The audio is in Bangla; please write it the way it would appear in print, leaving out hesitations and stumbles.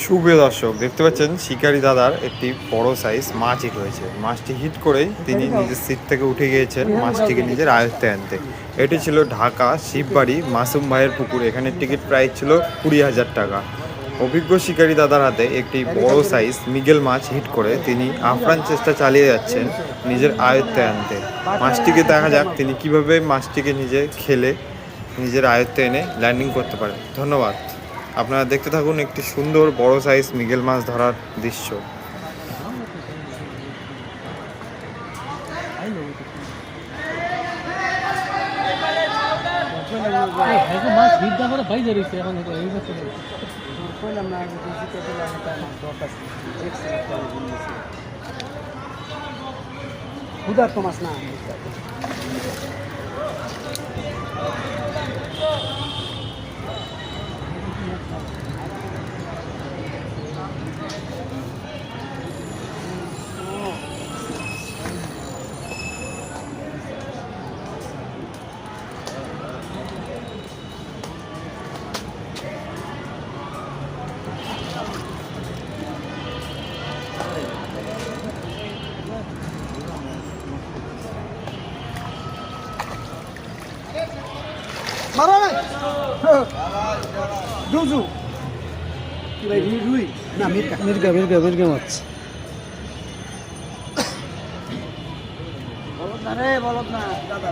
সুপ্রিয় দর্শক, দেখতে পাচ্ছেন শিকারি দাদার একটি বড় সাইজ মাছ হিট হয়েছে। মাছটি হিট করেই তিনি নিজের সিট থেকে উঠে গিয়েছেন মাছটিকে নিজের আয়ত্তে আনতে। এটি ছিল ঢাকা শিববাড়ি মাসুম ভাইয়ের পুকুর। এখানে টিকিট প্রাইস ছিল 20,000 টাকা। অভিজ্ঞ শিকারি দাদার হাতে একটি বড় সাইজ মৃগেল মাছ হিট করে তিনি আপ্রাণ চেষ্টা চালিয়ে যাচ্ছেন নিজের আয়ত্তে আনতে। মাছটিকে দেখা যাক তিনি কিভাবে মাছটিকে নিজে খেলে নিজের আয়ত্তে এনে ল্যান্ডিং করতে পারেন। ধন্যবাদ। আপনারা দেখতে থাকুন একটি সুন্দর বড় সাইজ মৃগেল মাছ ধরার দৃশ্য। মাছ না মারা নাই দুজু কি ভাই রুই না মির্গা মাছ বলদ না রে বলদ না দাদা